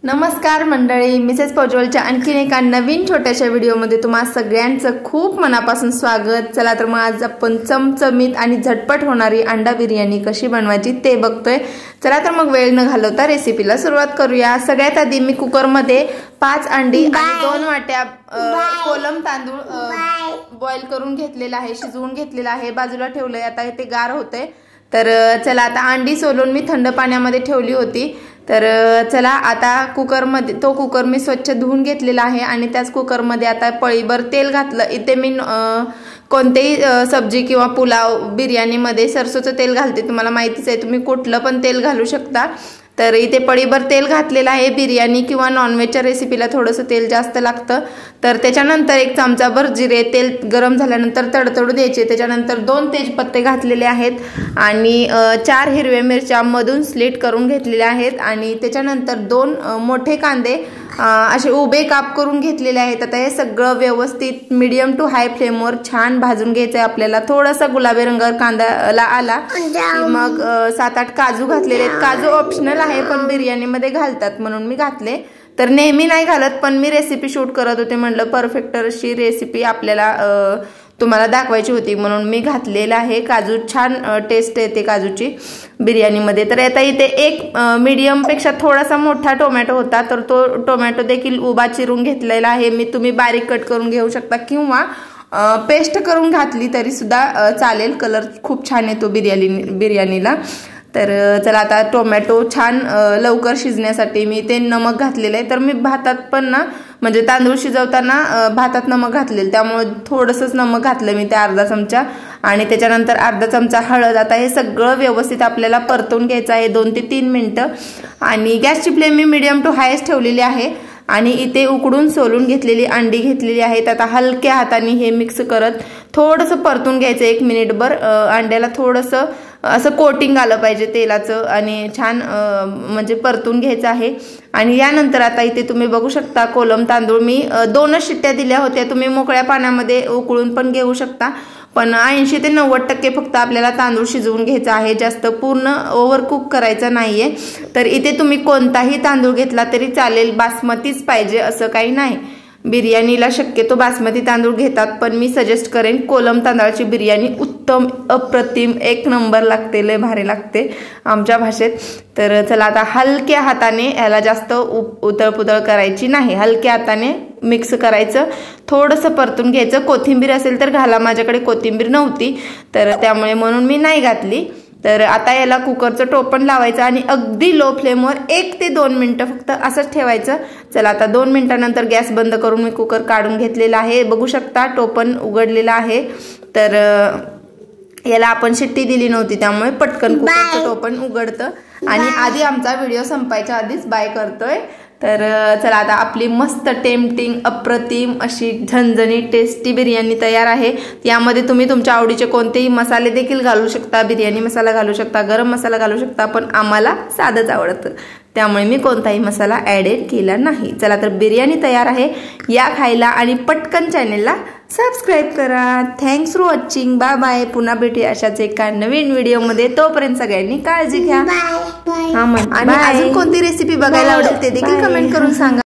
नमस्कार मंडळी, मिसेस पौजवलच्या आणखीन एका नवीन छोट्याशा व्हिडिओमध्ये तुम्हा सगळ्यांचं खूप मनापासून स्वागत। चला तर मग आज आपण चमचमीत आणि झटपट होणारी अंडा बिर्याणी कशी बनवायची ते बघतोय। चला तर मग वेळ न घालवता रेसिपीला सुरुवात करूया। सगळ्यात आधी मी कुकर मध्ये 5 अंडी आणि 2 वाट्या कोलम तांदूळ बॉईल करून घेतलेला आहे, शिजवून घेतलेला आहे, बाजूला ठेवलंय। आता ते गार होतंय। तर चला आता अंडी सोलून मी थंड पाण्यामध्ये ठेवली होती। तर चला आता कुकर मी स्वच्छ धुवून घेतलेला आहे आणि त्याच कुकर मध्ये आता पळीभर तेल घातलं। इथे मी कोणतेही सब्जी किंवा पुलाव बिर्याणी मध्ये सरसोचं तेल घालते, तुम्हाला माहितीच आहे, तुम्ही कुठलं पण तेल घालू शकता। तर इथे पळीभर तेल घातलेलं आहे। बिर्याणी किंवा नॉनव्हेजच्या रेसिपीला थोडंसं तेल जास्त लागतं। तर त्याच्यानंतर 1 चमचाभर जिरे, तेल गरम झाल्यानंतर तडतडू द्यायचे। त्याच्यानंतर 2 तेजपत्ते घातलेले आहेत आणि 4 हिरव्या मिरच्या मधून स्लिट करून घेतलेल्या आहेत आणि त्याच्यानंतर 2 मोठे कांदे असे उभे काप करून घेतलेले आहेत। आता हे सगळं व्यवस्थित मीडियम टू हाय फ्लेमवर छान भाजून घ्यायचं आहे आपल्याला। थोडासा गुलाबी रंगावर कांद्याला आला मग 7-8 काजू घातलेले आहेत। काजू ऑप्शनल आहे पण बिर्याणी मध्ये घालतात म्हणून मी घातले। तर नेहमी नाही घालत पण मी रेसिपी शूट करत होते, म्हणलं परफेक्ट अशी रेसिपी आपल्याला तुम्हाला दाखवायची होती म्हणून मी घातलेला आहे। काजू छान टेस्ट येते काजूची बिर्याणीमध्ये। तर आता इथे एक मीडियम पेक्षा थोडासा मोठा टोमॅटो होता, तर तो टोमॅटो देखील उभा चिरून घेतलेला आहे। तुम्ही बारीक कट करून घेऊ शकता किंवा पेस्ट करून घातली तरी सुद्धा चालेल, कलर खूप छान येतो बिर्याणीला। तर चला आता टोमॅटो छान लवकर शिजण्यासाठी मी ते नमक घातलेलं आहे। तर मी भातात पण ना म्हणजे तांदूळ शिजवताना भातात नमक घातलेलं, त्यामुळे थोडंसंच नमक घातलं मी ते अर्धा चमचा आणि त्याच्यानंतर अर्धा चमचा हळद। आता हे सगळं व्यवस्थित आपल्याला परतून घ्यायचं आहे 2 ते 3 मिनिटं आणि गॅसची फ्लेम मी मीडियम टू हायच ठेवलेली आहे आणि इथे उकडून सोलून घेतलेली अंडी घेतलेली आहेत। आता हलक्या हाताने हे मिक्स करत थोडंसं परतून घ्यायचं 1 मिनिटभर। अंड्याला थोडंसं असं कोटिंग आलं पाहिजे तेलाचं आणि छान म्हणजे परतून घ्यायचं आहे। आणि यानंतर आता इथे तुम्ही बघू शकता कोलम तांदूळ मी 2च शिट्ट्या दिल्या होत्या, तुम्ही मोकळ्या पाण्यामध्ये उकळून पण घेऊ शकता, पण 80 ते 90% फक्त आपल्याला तांदूळ शिजवून घ्यायचा आहे, जास्त पूर्ण ओव्हर कुक करायचं नाहीये। तर इथे तुम्ही कोणताही तांदूळ घेतला तरी चालेल, बासमतीच पाहिजे असं काही नाही। बिर्याणीला शक्यतो बासमती तांदूळ घेतात पण मी सजेस्ट करेन कोलम तांदळाची बिर्याणी उत्तम, अप्रतिम, 1 नंबर लागते, लय भारी लागते आमच्या भाषेत। तर चला आता हलक्या हाताने याला जास्त उतळपुतळ करायची नाही, हलक्या हाताने मिक्स करायचं, थोडंसं परतून घ्यायचं। कोथिंबीर असेल तर घाला, माझ्याकडे कोथिंबीर नव्हती तर त्यामुळे म्हणून मी नाही घातली। तर आता याला कुकरचं टोपण लावायचं आणि अगदी लो फ्लेमवर 1 ते 2 मिनिटं फक्त असंच ठेवायचं। चला आता 2 मिनिटांनंतर गॅस बंद करून मी कुकर काढून घेतलेला आहे, बघू शकता टोपण उघडलेलं आहे। तर याला आपण शिट्टी दिली नव्हती त्यामुळे पटकन कुकरचं टोपण उघडतं आणि आधी आमचा व्हिडिओ संपायच्या आधीच बाय करतोय। तर चला आता आपली मस्त टेम्पटिंग अप्रतिम अशी झणझणीत टेस्टी बिर्याणी तयार आहे। यामध्ये तुम्ही तुमच्या आवडीचे कोणतेही मसाले देखील घालू शकता, बिर्याणी मसाला घालू शकता, गरम मसाला घालू शकता, पण आम्हाला साधंच आवडतं त्यामुळे मी कोणताही मसाला ऍड केला नाही। चला तर बिर्याणी तयार आहे, या खायला आणि पटकन चॅनेलला सबस्क्राईब करा। Thanks for watching, bye bye. पुन्हा भेटूया अशाच एका नवीन व्हिडिओमध्ये, तोपर्यंत सगळ्यांनी काळजी घ्या। आणि अजून कोणती रेसिपी बघायला आवडेल ते देखील कमेंट करून सांगा।